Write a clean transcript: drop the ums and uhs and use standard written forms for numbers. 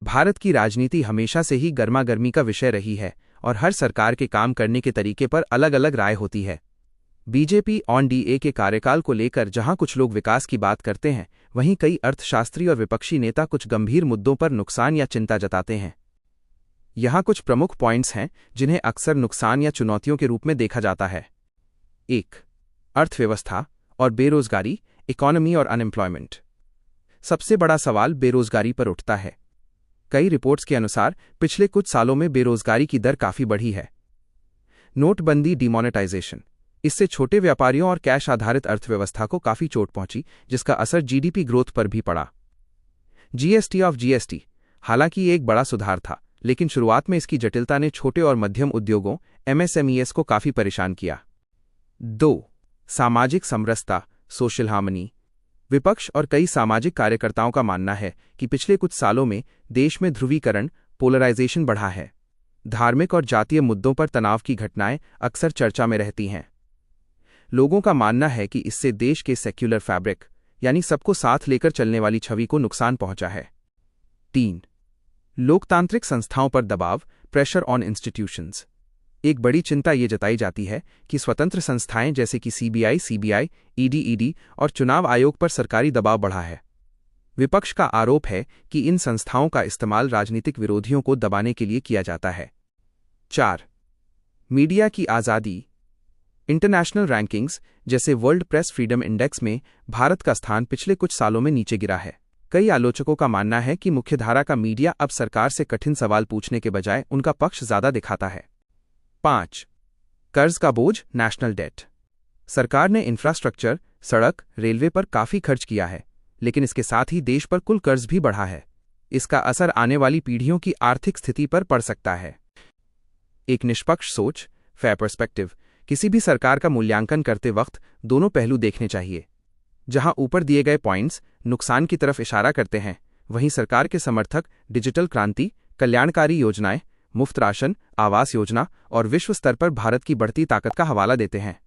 भारत की राजनीति हमेशा से ही गर्मागर्मी का विषय रही है और हर सरकार के काम करने के तरीके पर अलग अलग राय होती है। बीजेपी ऑन डीए के कार्यकाल को लेकर जहां कुछ लोग विकास की बात करते हैं, वहीं कई अर्थशास्त्री और विपक्षी नेता कुछ गंभीर मुद्दों पर नुकसान या चिंता जताते हैं। यहां कुछ प्रमुख पॉइंट्स हैं जिन्हें अक्सर नुकसान या चुनौतियों के रूप में देखा जाता है। 1. अर्थव्यवस्था और बेरोजगारी, इकोनॉमी और अनएम्प्लॉयमेंट। सबसे बड़ा सवाल बेरोजगारी पर उठता है। कई रिपोर्ट्स के अनुसार पिछले कुछ सालों में बेरोजगारी की दर काफी बढ़ी है। नोटबंदी, डिमोनेटाइजेशन, इससे छोटे व्यापारियों और कैश आधारित अर्थव्यवस्था को काफी चोट पहुंची, जिसका असर जीडीपी ग्रोथ पर भी पड़ा। जीएसटी, हालांकि एक बड़ा सुधार था, लेकिन शुरुआत में इसकी जटिलता ने छोटे और मध्यम उद्योगों एमएसएमईएस को काफी परेशान किया। 2. सामाजिक समरसता, सोशल हार्मनी। विपक्ष और कई सामाजिक कार्यकर्ताओं का मानना है कि पिछले कुछ सालों में देश में ध्रुवीकरण, पोलराइजेशन बढ़ा है। धार्मिक और जातीय मुद्दों पर तनाव की घटनाएं अक्सर चर्चा में रहती हैं। लोगों का मानना है कि इससे देश के सेक्युलर फैब्रिक, यानी सबको साथ लेकर चलने वाली छवि को नुकसान पहुंचा है। 3. लोकतांत्रिक संस्थाओं पर दबाव, प्रेशर ऑन इंस्टीट्यूशंस। एक बड़ी चिंता ये जताई जाती है कि स्वतंत्र संस्थाएं जैसे कि सीबीआई, ईडी और चुनाव आयोग पर सरकारी दबाव बढ़ा है। विपक्ष का आरोप है कि इन संस्थाओं का इस्तेमाल राजनीतिक विरोधियों को दबाने के लिए किया जाता है। 4. मीडिया की आज़ादी। इंटरनेशनल रैंकिंग्स जैसे वर्ल्ड प्रेस फ्रीडम इंडेक्स में भारत का स्थान पिछले कुछ सालों में नीचे गिरा है। कई आलोचकों का मानना है कि मुख्यधारा का मीडिया अब सरकार से कठिन सवाल पूछने के बजाय उनका पक्ष ज्यादा दिखाता है। 5. कर्ज का बोझ, नेशनल डेट। सरकार ने इंफ्रास्ट्रक्चर, सड़क, रेलवे पर काफी खर्च किया है, लेकिन इसके साथ ही देश पर कुल कर्ज भी बढ़ा है। इसका असर आने वाली पीढ़ियों की आर्थिक स्थिति पर पड़ सकता है। एक निष्पक्ष सोच, फेयर पर्सपेक्टिव। किसी भी सरकार का मूल्यांकन करते वक्त दोनों पहलू देखने चाहिए। जहां ऊपर दिए गए पॉइंट्स नुकसान की तरफ इशारा करते हैं, वहीं सरकार के समर्थक डिजिटल क्रांति, कल्याणकारी योजनाएं, मुफ्त राशन, आवास योजना और विश्व स्तर पर भारत की बढ़ती ताकत का हवाला देते हैं।